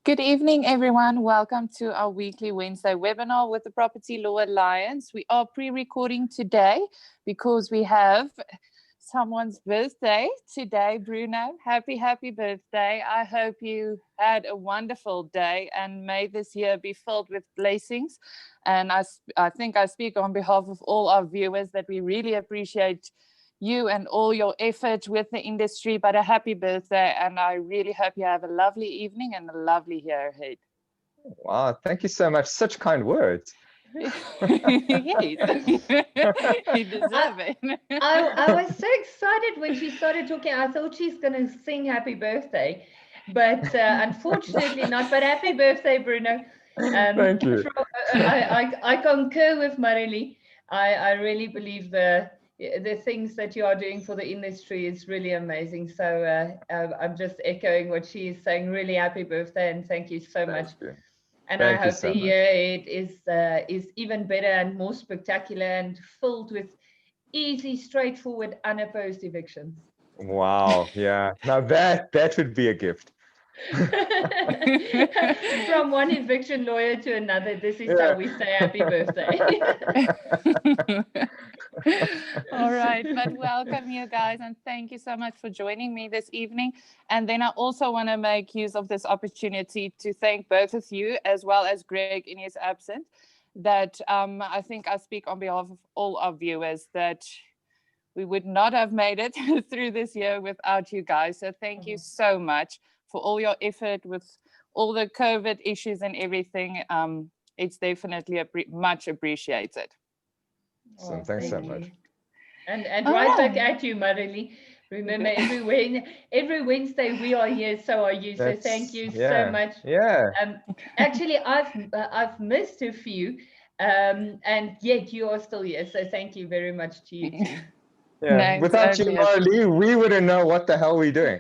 Good evening, everyone. Welcome to our weekly Wednesday webinar with the Property Law Alliance. We are pre-recording today because we have someone's birthday today. Bruno, happy birthday. I hope you had a wonderful day and may this year be filled with blessings. And I think I speak on behalf of all our viewers that we really appreciate you and all your effort with the industry, but a happy birthday, and I really hope you have a lovely evening and a lovely year ahead. Wow, thank you so much. Such kind words. Yes, you deserve it. I was so excited when she started talking. I thought she's going to sing happy birthday, but unfortunately not. But happy birthday, Bruno. Thank you. I concur with Marily. I really believe the things that you are doing for the industry is really amazing. So I'm just echoing what she is saying. Really happy birthday and thank you so much. And I hope the year it is even better and more spectacular and filled with easy, straightforward, unopposed evictions. Wow, yeah. Now that would be a gift. From one eviction lawyer to another, this is how we say happy birthday. All right, but welcome you guys and thank you so much for joining me this evening. And then I also want to make use of this opportunity to thank both of you as well as Greg in his absence, that I think I speak on behalf of all our viewers that we would not have made it through this year without you guys. So thank you so much for all your effort with all the COVID issues and everything. It's definitely much appreciated. So thanks so much. And right back at you, Marily. Remember, every Wednesday we are here, so are you. So thank you so much. Yeah. Actually, I've missed a few, and yet you are still here. So thank you very much to you too. Yeah. No, without you, Marily, we wouldn't know what the hell we're doing.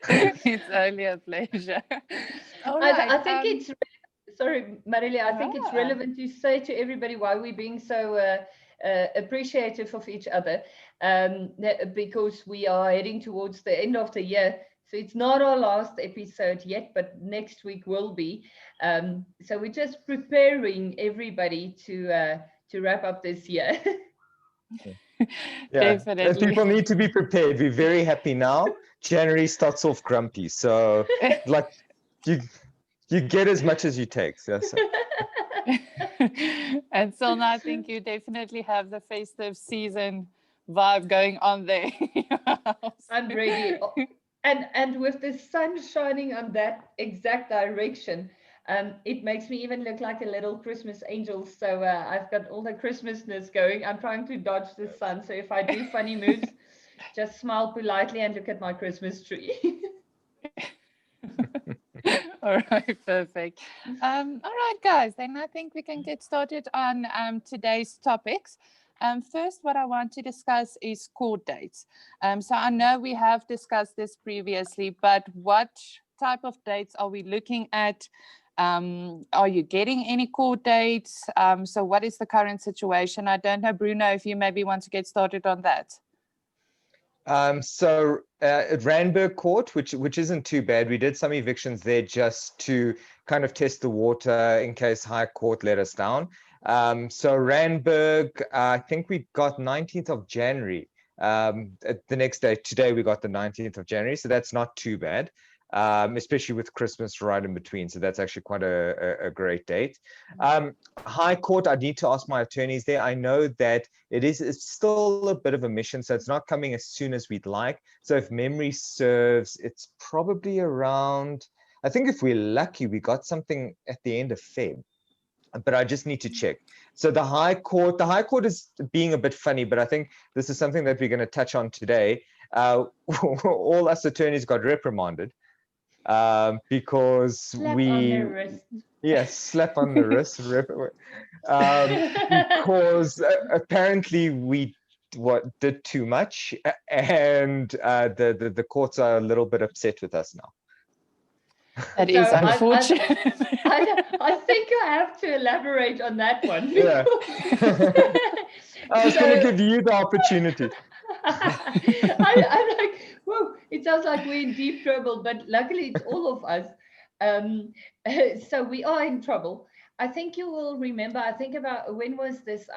It's only a pleasure. All right. I think it's sorry, Marily. I think it's relevant to say to everybody why we're being so appreciative of each other, because we are heading towards the end of the year. So it's not our last episode yet, but next week will be. So we're just preparing everybody to wrap up this year. Yeah, definitely. people need to be prepared. We're very happy now. January starts off grumpy, so like you get as much as you take. So. And so now I think you definitely have the festive season vibe going on there. I'm ready. And with the sun shining on that exact direction, it makes me even look like a little Christmas angel. So I've got all the Christmasness going. I'm trying to dodge the sun. So if I do funny moves, just smile politely and look at my Christmas tree. All right, perfect. All right, guys, then I think we can get started on today's topics. First, what I want to discuss is court dates. So I know we have discussed this previously, but what type of dates are we looking at? Are you getting any court dates? So what is the current situation? I don't know, Bruno, if you maybe want to get started on that. So at Randburg Court, which isn't too bad, we did some evictions there just to kind of test the water in case High Court let us down. So Randburg, I think we got 19th of January. The next day, today we got the 19th of January, so that's not too bad. Especially with Christmas right in between. So that's actually quite a great date. High Court, I need to ask my attorneys there. I know that it's still a bit of a mission, so it's not coming as soon as we'd like. So if memory serves, it's probably around, I think if we're lucky, we got something at the end of Feb. But I just need to check. So the High Court is being a bit funny, but I think this is something that we're going to touch on today. All us attorneys got reprimanded. Because slap on the wrist. Yes, slap on the wrist. Because apparently we did too much, and the courts are a little bit upset with us now. That is unfortunate. I think I have to elaborate on that one. Yeah. I was going to give you the opportunity. I'm like, Whoa, it sounds like we're in deep trouble, but luckily it's all of us. Um, so we are in trouble. I think you will remember, I think about, when was this?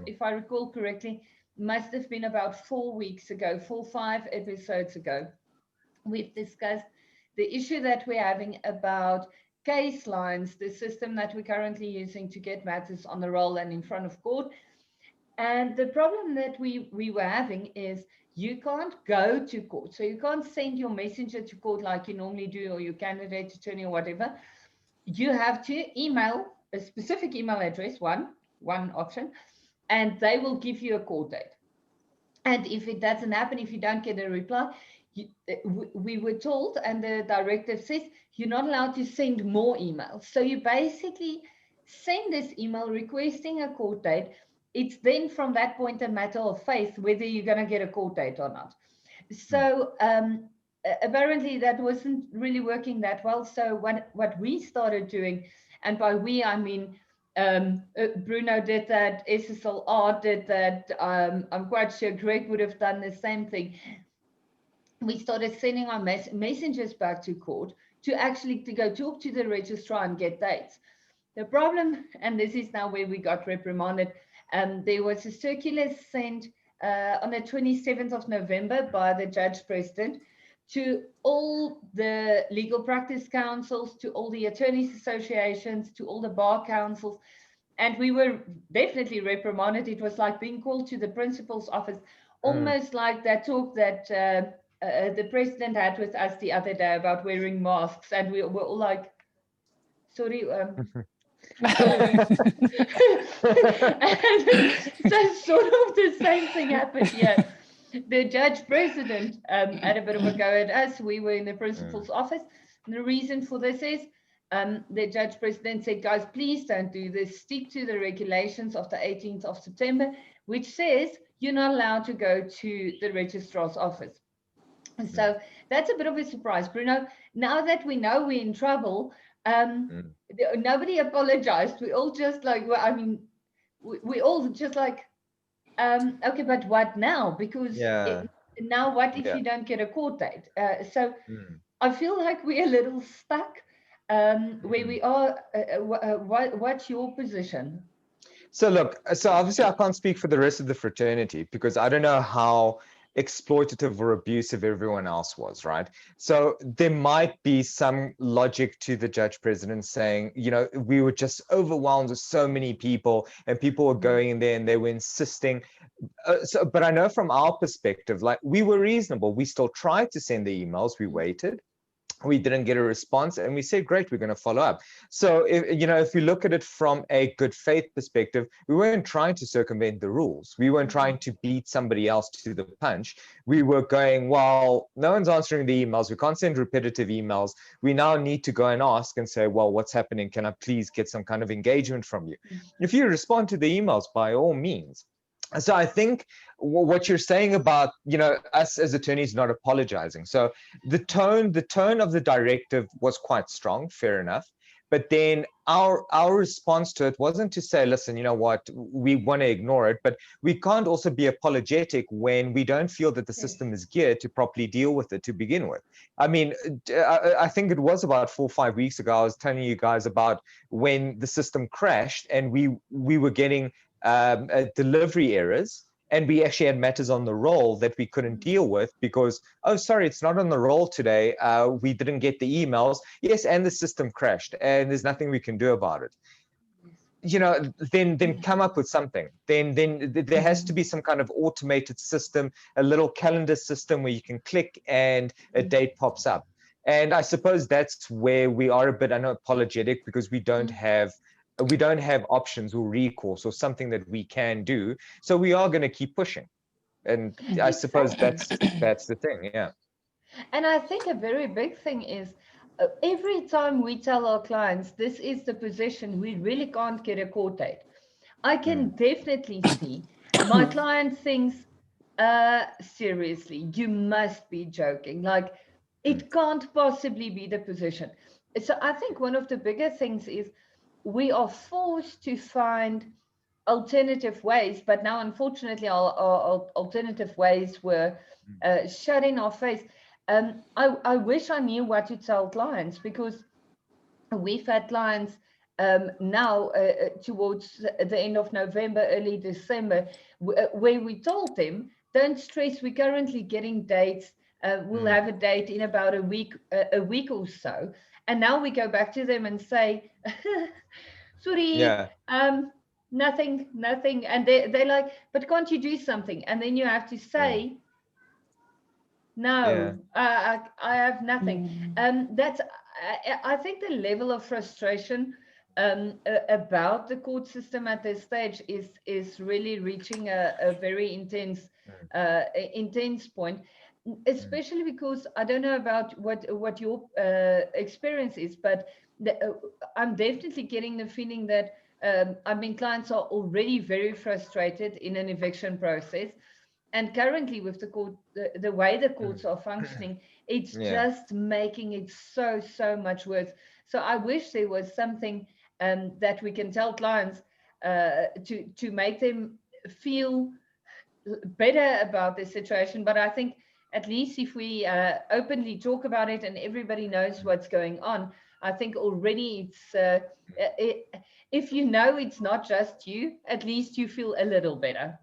If I recall correctly, must have been about 4 weeks ago, 5 episodes ago. We've discussed the issue that we're having about case lines, the system that we're currently using to get matters on the roll and in front of court. And the problem that we were having is you can't go to court. So you can't send your messenger to court like you normally do, or your candidate attorney or whatever. You have to email a specific email address, one option, and they will give you a court date. And if it doesn't happen, if you don't get a reply, we were told, and the directive says, you're not allowed to send more emails. So you basically send this email requesting a court date. It's then from that point a matter of faith whether you're going to get a court date or not. So apparently that wasn't really working that well. So what we started doing, and by we I mean Bruno did that, SSLR did that, I'm quite sure Greg would have done the same thing. We started sending our messengers back to court to go talk to the registrar and get dates. The problem, and this is now where we got reprimanded, there was a circular sent on the 27th of November by the judge president to all the legal practice councils, to all the attorneys associations, to all the bar councils, and we were definitely reprimanded. It was like being called to the principal's office, almost like that talk that the president had with us the other day about wearing masks, and we were all like, sorry. And so sort of the same thing happened here. The judge president had a bit of a go at us. We were in the principal's office. And the reason for this is the judge president said, guys, please don't do this. Stick to the regulations of the 18th of September, which says you're not allowed to go to the registrar's office. And so that's a bit of a surprise, Bruno. Now that we know we're in trouble, nobody apologized. We all just like, well, I mean, we all just like, okay, but what now? Because now what if you don't get a court date? So I feel like we're a little stuck where we are. What's your position? So look, so obviously I can't speak for the rest of the fraternity because I don't know how exploitative or abusive everyone else was, right? So there might be some logic to the judge president saying, you know, we were just overwhelmed with so many people and people were going in there and they were insisting. But I know from our perspective, like we were reasonable. We still tried to send the emails. We waited. We didn't get a response and we said, great, we're going to follow up. So, if you look at it from a good faith perspective, we weren't trying to circumvent the rules. We weren't trying to beat somebody else to the punch. We were going, well, no one's answering the emails. We can't send repetitive emails. We now need to go and ask and say, well, what's happening? Can I please get some kind of engagement from you? If you respond to the emails, by all means. So I think what you're saying about, us as attorneys not apologizing. So the tone of the directive was quite strong, fair enough. But then our response to it wasn't to say, listen, you know what, we want to ignore it, but we can't also be apologetic when we don't feel that the system is geared to properly deal with it to begin with. I mean, I think it was about 4 or 5 weeks ago, I was telling you guys about when the system crashed and we were getting delivery errors, and we actually had matters on the roll that we couldn't deal with because, oh, sorry, it's not on the roll today. We didn't get the emails. Yes, and the system crashed, and there's nothing we can do about it. Then come up with something. Then there has to be some kind of automated system, a little calendar system where you can click and a date pops up. And I suppose that's where we are a bit unapologetic because we don't have options or recourse or something that we can do. So we are going to keep pushing. And I suppose that's the thing. Yeah. And I think a very big thing is every time we tell our clients, this is the position, we really can't get a court date. I can definitely see my client thinks, seriously, you must be joking. Like, it can't possibly be the position. So I think one of the bigger things is we are forced to find alternative ways, but now unfortunately our alternative ways were shut in our face. I wish I knew what to tell clients, because we've had clients now towards the end of November, early December, where we told them, don't stress, we're currently getting dates. We'll have a date in about a week or so. And now we go back to them and say, sorry, nothing. And they're like, but can't you do something? And then you have to say, no, I have nothing. That's, I think the level of frustration about the court system at this stage is really reaching a very intense point, especially because I don't know about what your experience is, but I'm definitely getting the feeling that I mean, clients are already very frustrated in an eviction process. And currently, with the court, the way the courts are functioning, it's just making it so much worse. So I wish there was something that we can tell clients to make them feel better about this situation. But I think at least if we openly talk about it and everybody knows what's going on, I think already it's if you know it's not just you, at least you feel a little better.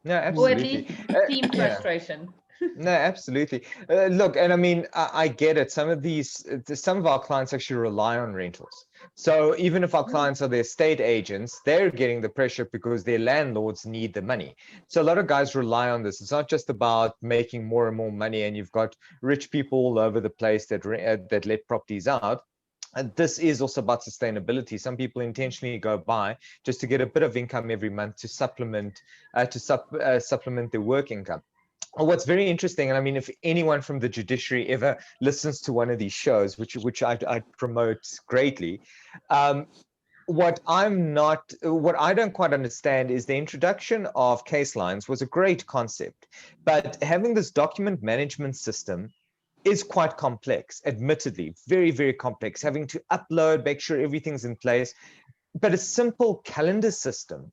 No, Or at absolutely. least team frustration. No, absolutely. Look, and I mean, I get it. Some of our clients actually rely on rentals. So even if our clients are the estate agents, they're getting the pressure because their landlords need the money. So a lot of guys rely on this. It's not just about making more and more money, and you've got rich people all over the place that let properties out. And this is also about sustainability. Some people intentionally go by just to get a bit of income every month to supplement their work income. What's very interesting, and I mean, if anyone from the judiciary ever listens to one of these shows, which I promote greatly, what I don't quite understand is the introduction of case lines was a great concept, but having this document management system is quite complex, admittedly, very, very complex, having to upload, make sure everything's in place. But a simple calendar system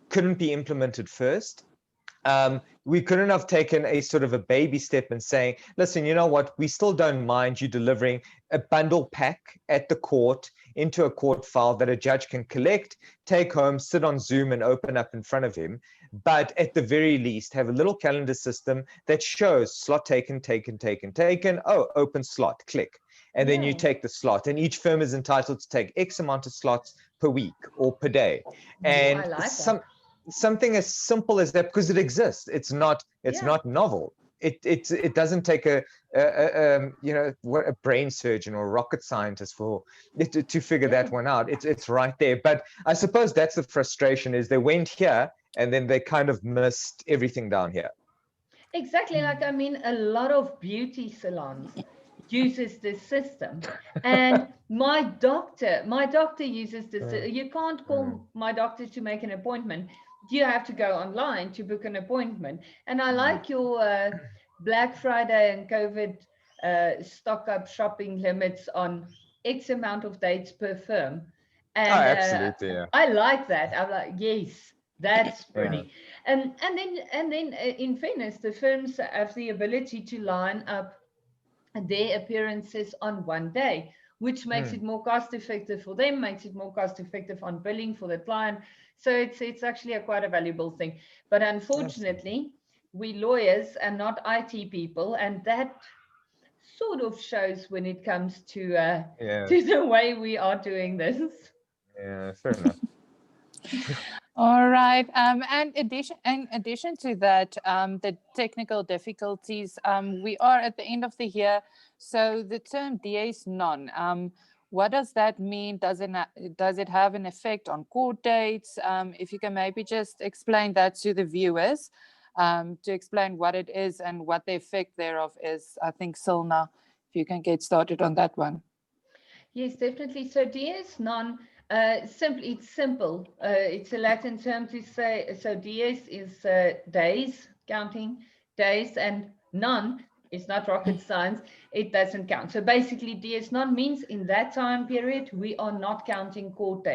couldn't be implemented first. We couldn't have taken a sort of a baby step and saying, listen, you know what, we still don't mind you delivering a bundle pack at the court into a court file that a judge can collect, take home, sit on Zoom and open up in front of him. But at the very least, have a little calendar system that shows slot taken. Oh, open slot, click. And then you take the slot, and each firm is entitled to take X amount of slots per week or per day. And I like that. Something as simple as that, because it exists. It's not novel. It doesn't take a brain surgeon or a rocket scientist to figure that one out. It's right there. But I suppose that's the frustration, is they went here and then they kind of missed everything down here. Exactly. Like, I mean, a lot of beauty salons uses this system, and my doctor uses this. You can't call my doctor to make an appointment. You have to go online to book an appointment. And I like your Black Friday and COVID stock up shopping limits on X amount of dates per firm. And absolutely, yeah. I like that. I'm like, yes, that's pretty. And then in fairness, the firms have the ability to line up their appearances on one day, which makes it more cost effective for them, makes it more cost effective on billing for the client. So it's actually quite a valuable thing. But unfortunately, we lawyers are not IT people, and that sort of shows when it comes to the way we are doing this. Yeah, fair enough. All right. And in addition to that, the technical difficulties, we are at the end of the year. So the term dies non, what does that mean? Does it have an effect on court dates? If you can maybe just explain that to the viewers, to explain what it is and what the effect thereof is. I think, Silna, if you can get started on that one. Yes, definitely. So dies non, it's simple. It's a Latin term to say, so dies is days, counting days, and non is not rocket science. It doesn't count. So basically dies non means in that time period, we are not counting court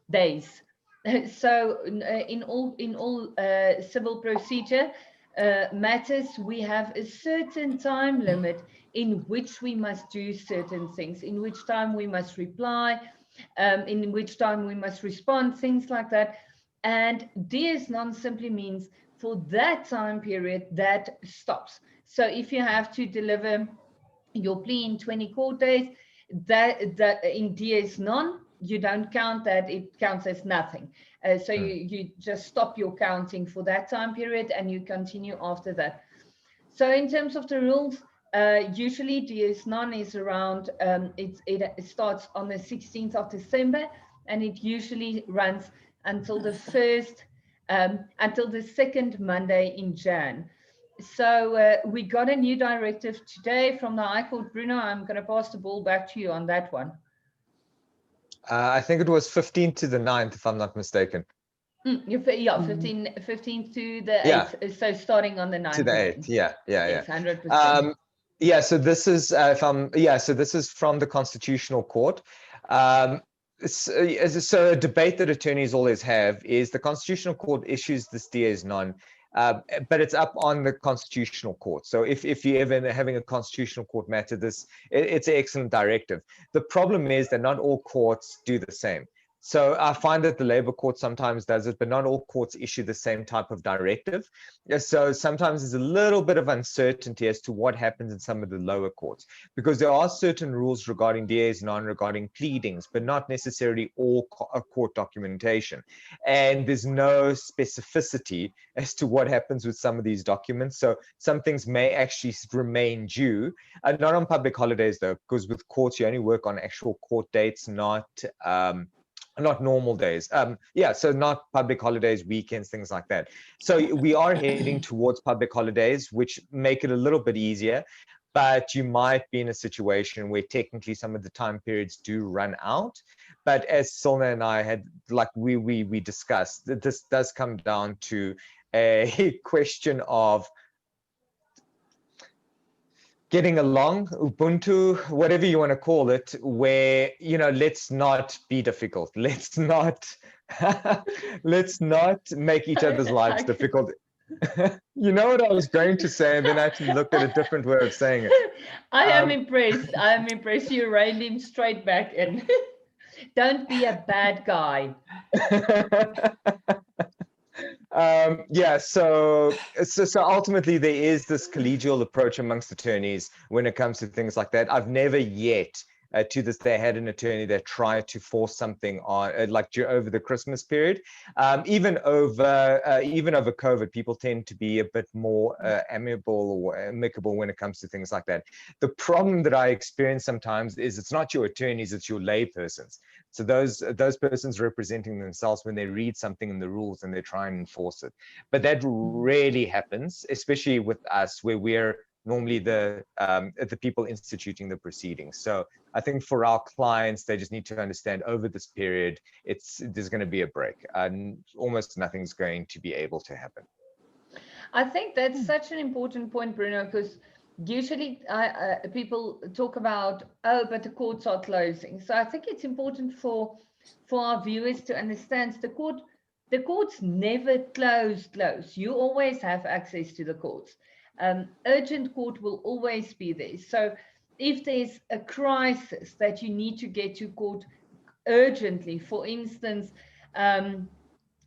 days. So in all civil procedure, matters, we have a certain time limit in which we must do certain things, in which time we must reply, in which time we must respond, things like that. And dies non simply means for that time period that stops. So if you have to deliver your plea in 20 court days, that in dies non, you don't count that, it counts as nothing. So you just stop your counting for that time period and you continue after that. So in terms of the rules, usually dies non is around, it starts on the 16th of December and it usually runs until the until the second Monday in Jan. So we got a new directive today from the High Court. Bruno, I'm going to pass the ball back to you on that one. I think it was 15th to the 9th, if I'm not mistaken. Yeah, 15 to the 8th. Yeah. So starting on the 9th. To the 8th, yeah. Yes, 100%. Yeah, so this is so this is from the Constitutional Court. So a debate that attorneys always have is the Constitutional Court issues this dies non, but it's up on the Constitutional Court. So if you're ever having a Constitutional Court matter, it's an excellent directive. The problem is that not all courts do the same. So I find that the labor court sometimes does it, but not all courts issue the same type of directive. So sometimes there's a little bit of uncertainty as to what happens in some of the lower courts, because there are certain rules regarding dies non, regarding pleadings, but not necessarily all court documentation. And there's no specificity as to what happens with some of these documents. So some things may actually remain due, not on public holidays though, because with courts, you only work on actual court dates, not normal days. So not public holidays, weekends, things like that. So we are heading towards public holidays, which make it a little bit easier, but you might be in a situation where technically some of the time periods do run out. But as Silna and I had, like we discussed, that this does come down to a question of getting along, Ubuntu, whatever you want to call it, where, let's not be difficult. Let's not make each other's lives difficult. You know what I was going to say, and then I actually looked at a different way of saying it. I am impressed. I am impressed. You reined him straight back in. Don't be a bad guy. So ultimately there is this collegial approach amongst attorneys when it comes to things like that. I've never yet to this day had an attorney that tried to force something on over the Christmas period. Even over COVID, people tend to be a bit more amiable or amicable when it comes to things like that. The problem that I experience sometimes is it's not your attorneys, it's your lay persons. So those persons representing themselves when they read something in the rules and they try and enforce it. But that rarely happens, especially with us, where we're normally the people instituting the proceedings. So I think for our clients, they just need to understand over this period, there's going to be a break, and almost nothing's going to be able to happen. I think that's such an important point, Bruno, because usually people talk about, but the courts are closing. So I think it's important for our viewers to understand the courts never close. You always have access to the courts. Urgent court will always be there. So if there's a crisis that you need to get to court urgently, for instance, in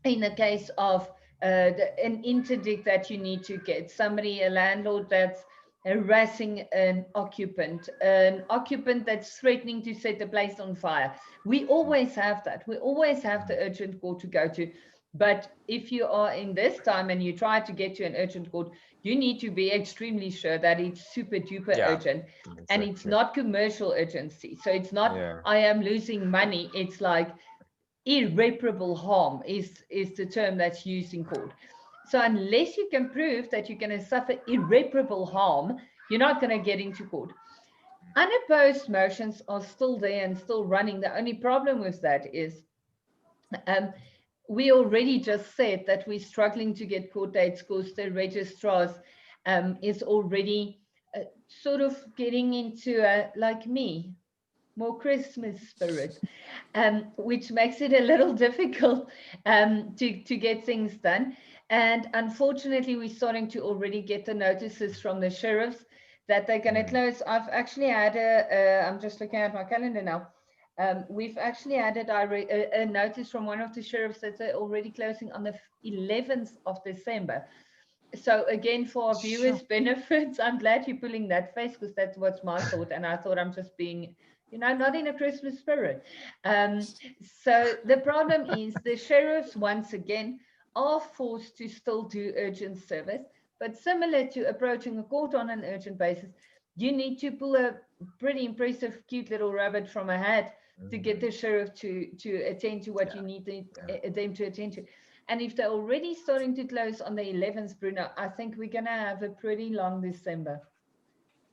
the case of an interdict that you need to get, a landlord that's harassing an occupant that's threatening to set the place on fire. We always have that. We always have the urgent court to go to. But if you are in this time and you try to get to an urgent court, you need to be extremely sure that it's super duper urgent. Exactly. And it's not commercial urgency. So it's not, I am losing money. It's like irreparable harm is the term that's used in court. So unless you can prove that you're going to suffer irreparable harm, you're not going to get into court. Unopposed motions are still there and still running. The only problem with that is we already just said that we're struggling to get court dates because the registrars is already sort of getting into, like me, more Christmas spirit, which makes it a little difficult to get things done. And unfortunately, we're starting to already get the notices from the sheriffs that they're going to close. I've actually had I'm just looking at my calendar now. We've actually had a notice from one of the sheriffs that they're already closing on the 11th of December. So again, for our viewers' benefits, I'm glad you're pulling that face, because that was my thought. And I thought I'm just being, not in a Christmas spirit. So the problem is the sheriffs, once again, are forced to still do urgent service. But similar to approaching a court on an urgent basis, you need to pull a pretty impressive, cute little rabbit from a hat to get the sheriff to attend to what you need them to attend to. And if they're already starting to close on the 11th, Bruno, I think we're going to have a pretty long December.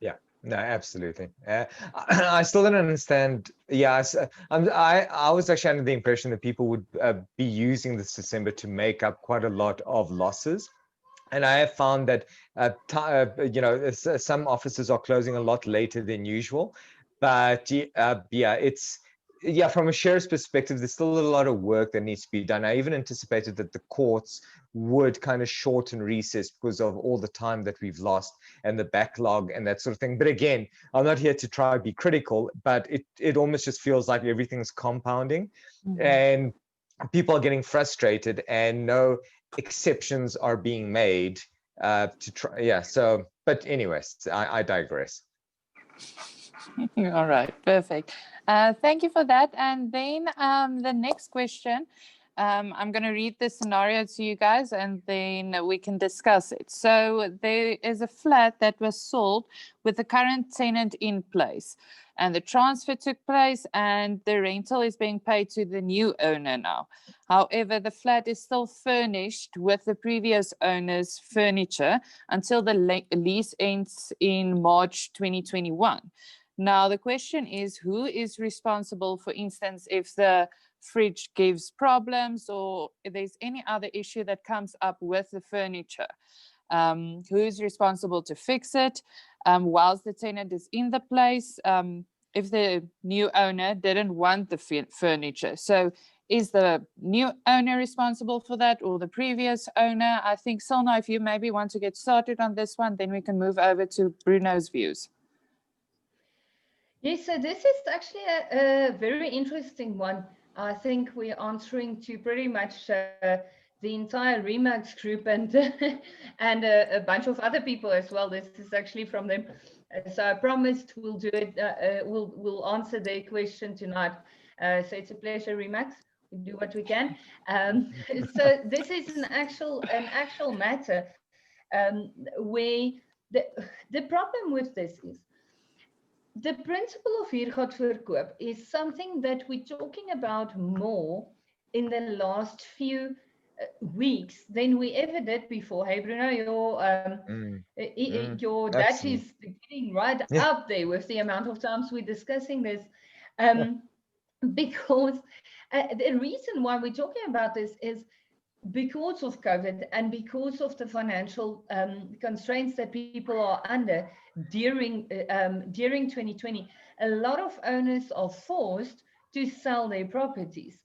Yeah, no, absolutely. I still don't understand. Yeah, I was actually under the impression that people would be using this December to make up quite a lot of losses. And I have found that, some offices are closing a lot later than usual. But from a sheriff's perspective, there's still a lot of work that needs to be done. I even anticipated that the courts would kind of shorten recess because of all the time that we've lost and the backlog and that sort of thing. But again, I'm not here to try to be critical, but it almost just feels like everything's compounding, and people are getting frustrated, and no exceptions are being made to try. Yeah. So, but anyways, I digress. All right, perfect. Thank you for that. And then the next question, I'm going to read the scenario to you guys, and then we can discuss it. So there is a flat that was sold with the current tenant in place, and the transfer took place, and the rental is being paid to the new owner now. However, the flat is still furnished with the previous owner's furniture until the lease ends in March 2021. Now, the question is, who is responsible, for instance, if the fridge gives problems or if there's any other issue that comes up with the furniture? Who's responsible to fix it whilst the tenant is in the place? If the new owner didn't want the furniture. So is the new owner responsible for that, or the previous owner? I think, Silna, if you maybe want to get started on this one, then we can move over to Bruno's views. Yes, so this is actually a very interesting one. I think we're answering to pretty much the entire Remax group and and a bunch of other people as well. This is actually from them. So I promised we'll do it. We'll answer their question tonight. So it's a pleasure, Remax. We do what we can. So this is an actual matter where the problem with this is, the principle of huur gaat voor koop is something that we're talking about more in the last few weeks than we ever did before. Hey, Bruno, your Dutch is getting right up there with the amount of times we're discussing this. Because the reason why we're talking about this is because of COVID and because of the financial constraints that people are under during 2020, a lot of owners are forced to sell their properties.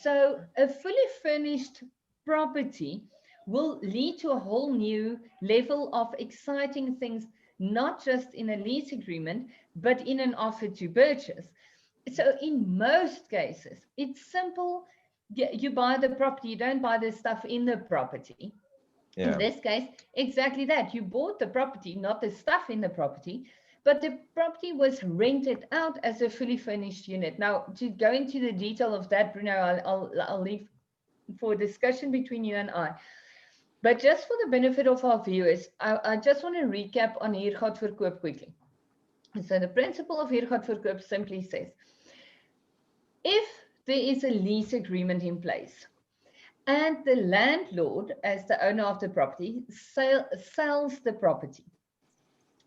So a fully furnished property will lead to a whole new level of exciting things, not just in a lease agreement, but in an offer to purchase. So in most cases, it's simple. You buy the property, you don't buy the stuff in the property. In this case, exactly that. You bought the property, not the stuff in the property, but the property was rented out as a fully furnished unit. Now, to go into the detail of that, Bruno, I'll leave for discussion between you and I. But just for the benefit of our viewers, I just want to recap on huur gaat voor koop quickly. So the principle of huur gaat voor koop simply says, if there is a lease agreement in place and the landlord, as the owner of the property, sells the property,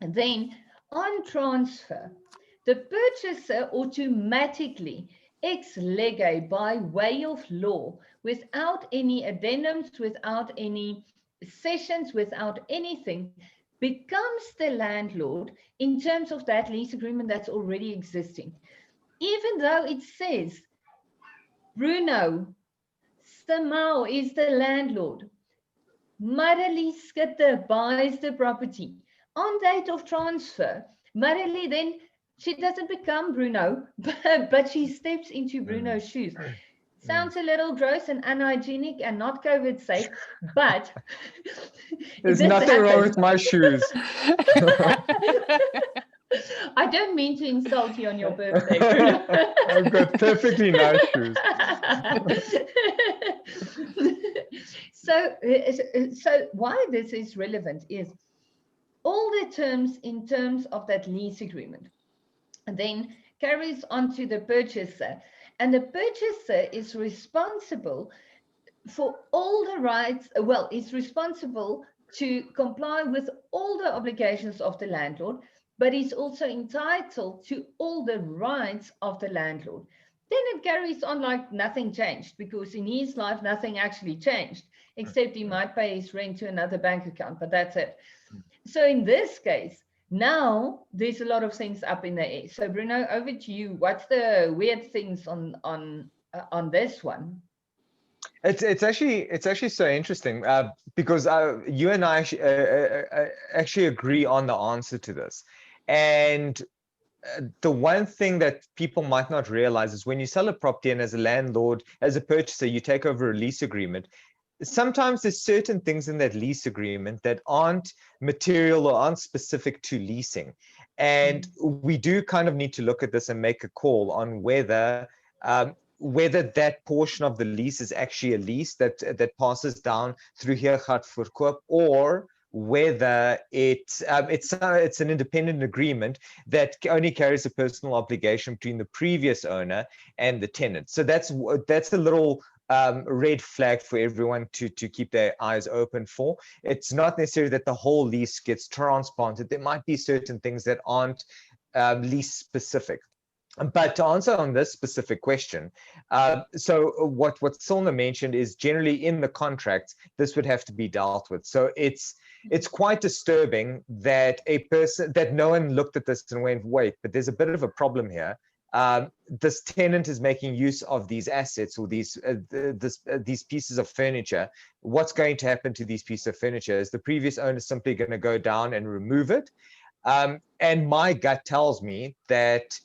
and then on transfer, the purchaser automatically ex lege, by way of law, without any addendums, without any sessions, without anything, becomes the landlord in terms of that lease agreement that's already existing. Even though it says Bruno Stamau is the landlord, Marilee Skutte buys the property. On date of transfer, Marilee then, she doesn't become Bruno, but she steps into Bruno's shoes. Sounds a little gross and unhygienic and not COVID safe, but There's this nothing wrong happens. with my shoes. I don't mean to insult you on your birthday, Bruno. I've got perfectly nice shoes. So why this is relevant is all the terms in terms of that lease agreement, and then carries on to the purchaser. And the purchaser is responsible for all the rights, well, is responsible to comply with all the obligations of the landlord, but is also entitled to all the rights of the landlord. Then it carries on like nothing changed, because in his life, nothing actually changed, except he might pay his rent to another bank account, but that's it. So in this case, now there's a lot of things up in the air. So Bruno, over to you. What's the weird things on this one? It's actually so interesting because you and I actually agree on the answer to this. And the one thing that people might not realize is when you sell a property and as a landlord, as a purchaser, you take over a lease agreement. Sometimes there's certain things in that lease agreement that aren't material or aren't specific to leasing. And we do kind of need to look at this and make a call on whether that portion of the lease is actually a lease that passes down through Huur, gaat, voor, koop, or whether it's an independent agreement that only carries a personal obligation between the previous owner and the tenant. So that's a little red flag for everyone to keep their eyes open for. It's not necessarily that the whole lease gets transplanted. There might be certain things that aren't lease specific. But to answer on this specific question, so what Silna mentioned is generally in the contracts, this would have to be dealt with. So it's quite disturbing that that no one looked at this and went, wait, but there's a bit of a problem here. This tenant is making use of these assets or these pieces of furniture. What's going to happen to these pieces of furniture? Is the previous owner simply going to go down and remove it? And my gut tells me that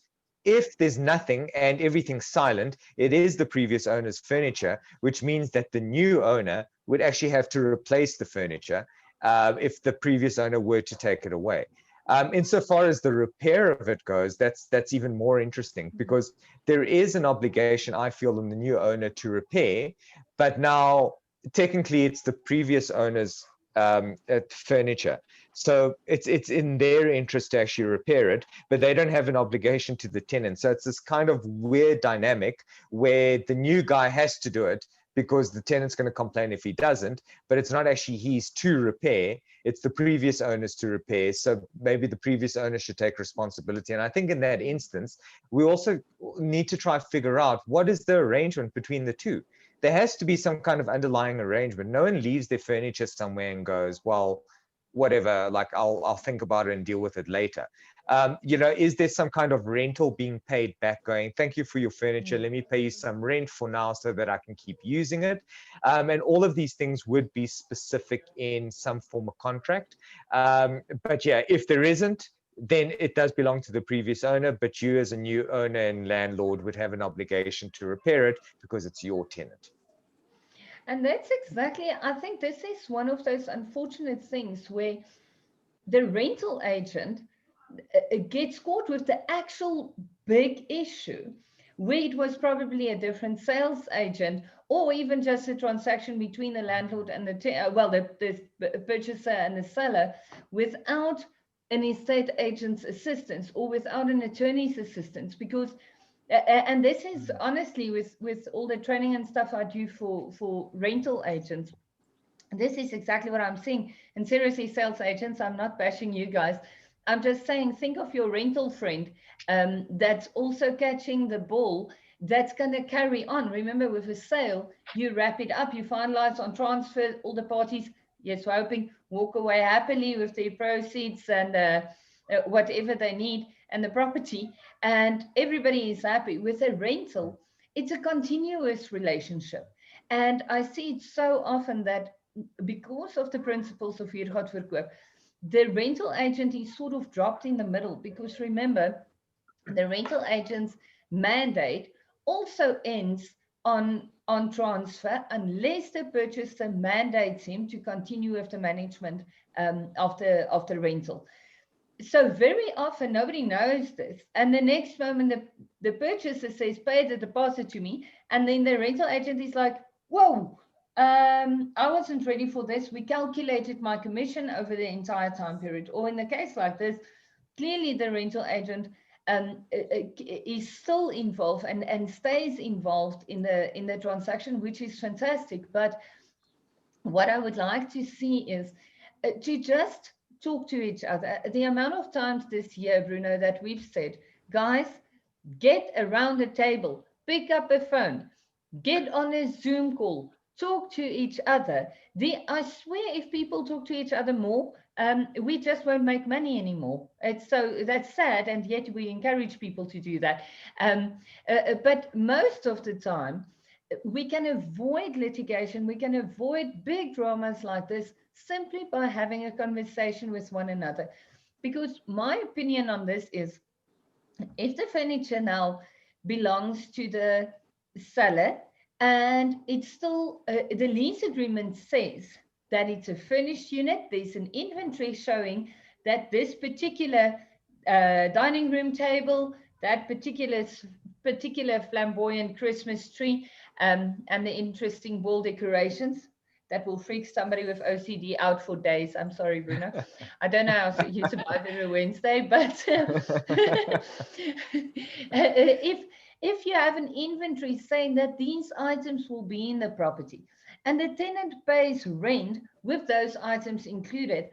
if there's nothing and everything's silent, it is the previous owner's furniture, which means that the new owner would actually have to replace the furniture if the previous owner were to take it away. Insofar as the repair of it goes, that's even more interesting, because there is an obligation, I feel, on the new owner to repair, but now technically it's the previous owner's furniture. So it's in their interest to actually repair it, but they don't have an obligation to the tenant. So it's this kind of weird dynamic where the new guy has to do it because the tenant's going to complain if he doesn't, but it's not actually his to repair, it's the previous owner's to repair. So maybe the previous owner should take responsibility. And I think in that instance, we also need to try to figure out what is the arrangement between the two. There has to be some kind of underlying arrangement. No one leaves their furniture somewhere and goes, well, whatever, like I'll think about it and deal with it later. Is there some kind of rental being paid back going, thank you for your furniture, let me pay you some rent for now so that I can keep using it? And all of these things would be specific in some form of contract. But yeah, if there isn't, then it does belong to the previous owner, but you as a new owner and landlord would have an obligation to repair it because it's your tenant. And that's exactly, I think this is one of those unfortunate things where the rental agent gets caught with the actual big issue, where it was probably a different sales agent, or even just a transaction between the landlord and the purchaser and the seller, without an estate agent's assistance or without an attorney's assistance. Because and this is honestly with all the training and stuff I do for rental agents, this is exactly what I'm seeing. And seriously, sales agents, I'm not bashing you guys, I'm just saying, think of your rental friend that's also catching the ball, that's going to carry on. Remember, with a sale, you wrap it up, you finalize on transfer, all the parties, yes, we're hoping, walk away happily with their proceeds and whatever they need and the property, and everybody is happy. With a rental, it's a continuous relationship. And I see it so often that because of the principles of Huur, gaat, voor, koop, the rental agent is sort of dropped in the middle, because remember, the rental agent's mandate also ends on transfer unless the purchaser mandates him to continue with the management of the rental. So very often nobody knows this, and the next moment the purchaser says, pay the deposit to me, and then the rental agent is like, whoa, I wasn't ready for this. We calculated my commission over the entire time period. Or in a case like this, clearly the rental agent is still involved and stays involved in the transaction, which is fantastic. But what I would like to see is to just talk to each other. The amount of times this year, Bruno, that we've said, guys, get around the table, pick up a phone, get on a Zoom call, talk to each other. I swear, if people talk to each other more, we just won't make money anymore. That's sad, and yet we encourage people to do that. But most of the time, we can avoid litigation, we can avoid big dramas like this simply by having a conversation with one another. Because my opinion on this is, if the furniture now belongs to the seller and it's still, the lease agreement says that it's a furnished unit, there's an inventory showing that this particular dining room table, that particular flamboyant Christmas tree, and the interesting wall decorations that will freak somebody with OCD out for days. I'm sorry, Bruno. I don't know how you survive every Wednesday, but if you have an inventory saying that these items will be in the property and the tenant pays rent with those items included,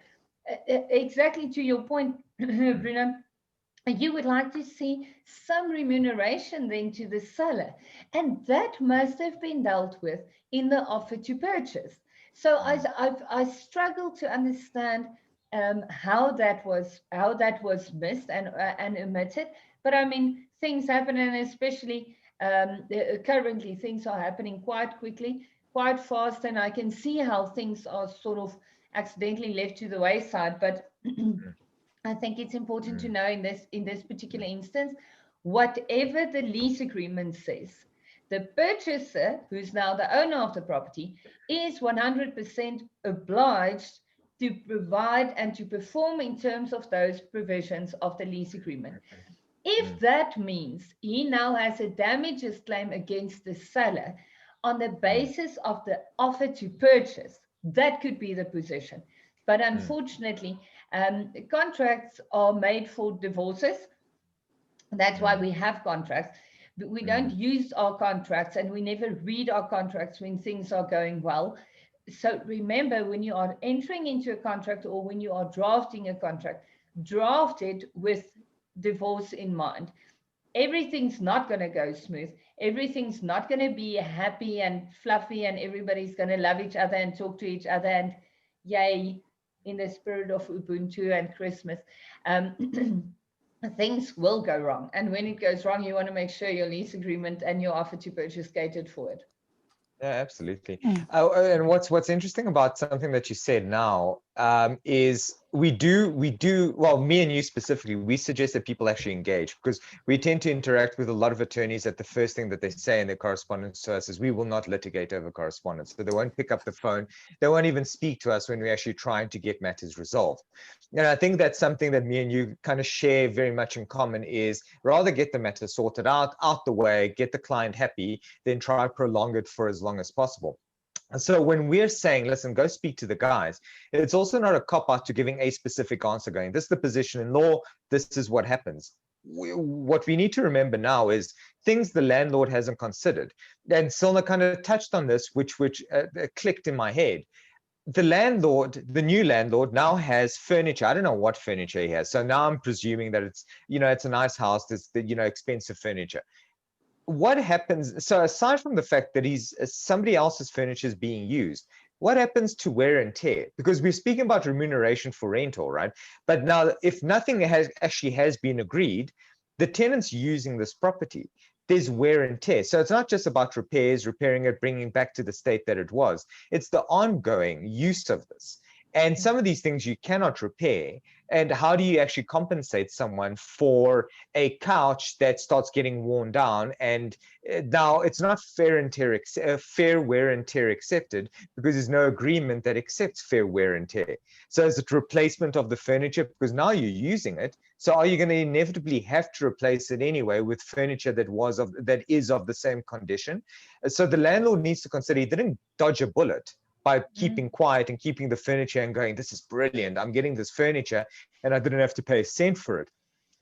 exactly to your point, Bruno, you would like to see some remuneration then to the seller, and that must have been dealt with in the offer to purchase. So I struggle to understand how that was missed and omitted. But I mean, things happen, and especially currently things are happening quite quickly, quite fast, and I can see how things are sort of accidentally left to the wayside. But I think it's important to know in this particular instance, whatever the lease agreement says, the purchaser, who's now the owner of the property, is 100% obliged to provide and to perform in terms of those provisions of the lease agreement. If that means he now has a damages claim against the seller on the basis of the offer to purchase, that could be the position. But unfortunately, contracts are made for divorces. That's why we have contracts. But we don't use our contracts, and we never read our contracts when things are going well. So remember, when you are entering into a contract or when you are drafting a contract, draft it with divorce in mind. Everything's not going to go smooth. Everything's not going to be happy and fluffy, and everybody's going to love each other and talk to each other and yay, in the spirit of Ubuntu and Christmas. Things will go wrong. And when it goes wrong, you want to make sure your lease agreement and your offer to purchase catered for it. Yeah, absolutely. And what's interesting about something that you said now is we do, well, me and you specifically, we suggest that people actually engage, because we tend to interact with a lot of attorneys that the first thing that they say in their correspondence to us is, we will not litigate over correspondence. So they won't pick up the phone. They won't even speak to us when we're actually trying to get matters resolved. And I think that's something that me and you kind of share very much in common, is rather get the matter sorted out the way, get the client happy, than try to prolong it for as long as possible. And so when we're saying, listen, go speak to the guys, it's also not a cop-out to giving a specific answer going, this is the position in law, this is what happens. What we need to remember now is things the landlord hasn't considered. And Silna kind of touched on this, which clicked in my head. The landlord, the new landlord, now has furniture. I don't know what furniture he has. So now I'm presuming that it's, it's a nice house, there's expensive furniture. What happens, so aside from the fact that somebody else's furniture is being used, what happens to wear and tear? Because we're speaking about remuneration for rental, right? But now, if nothing has been agreed, the tenant's using this property. there's wear and tear. So it's not just about repairs, repairing it, bringing it back to the state that it was. It's the ongoing use of this. And some of these things you cannot repair. And how do you actually compensate someone for a couch that starts getting worn down? And now it's not fair wear and tear accepted, because there's no agreement that accepts fair wear and tear. So is it replacement of the furniture? Because now you're using it. So are you going to inevitably have to replace it anyway with furniture that is of the same condition? So the landlord needs to consider he didn't dodge a bullet by keeping quiet and keeping the furniture and going, this is brilliant, I'm getting this furniture and I didn't have to pay a cent for it.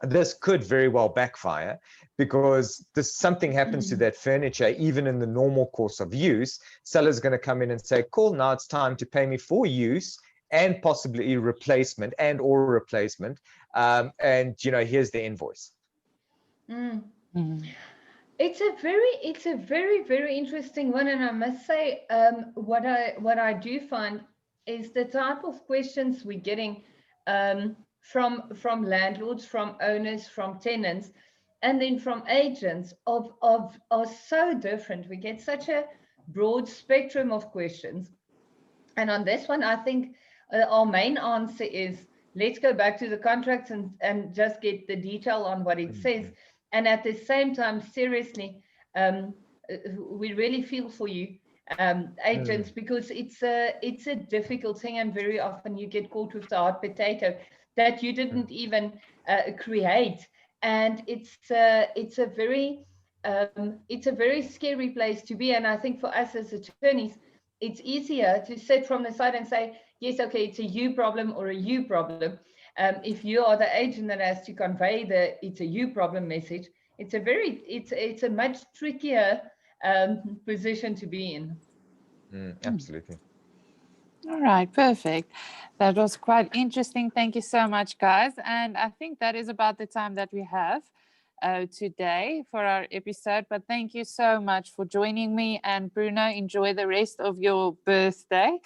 This could very well backfire, because something happens to that furniture, even in the normal course of use. Seller's going to come in and say, cool, now it's time to pay me for use and possibly replacement or replacement. And, here's the invoice. It's a very, very interesting one. And I must say, what I do find is the type of questions we're getting from landlords, from owners, from tenants, and then from agents are so different. We get such a broad spectrum of questions. And on this one, I think our main answer is, let's go back to the contracts and just get the detail on what it says. And at the same time, seriously, we really feel for you, agents, because it's a difficult thing, and very often you get caught with the hot potato that you didn't even create, and it's a very scary place to be. And I think for us as attorneys, it's easier to sit from the side and say, yes, okay, it's a you problem or a you problem. If you are the agent that has to convey it's a you problem message, it's a much trickier position to be in. Absolutely. All right, perfect. That was quite interesting. Thank you so much, guys. And I think that is about the time that we have today for our episode. But thank you so much for joining me. And Bruno, enjoy the rest of your birthday.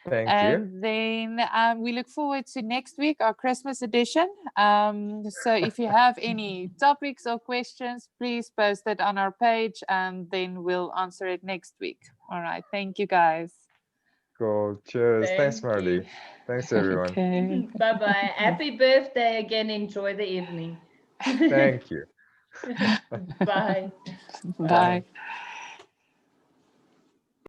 Thank you. And then we look forward to next week, our Christmas edition. So if you have any topics or questions, please post it on our page, and then we'll answer it next week. All right. Thank you, guys. Cool. Cheers. Thanks, Marley. Thanks, everyone. Okay. Bye-bye. Happy birthday again. Enjoy the evening. Thank you. Bye. Bye.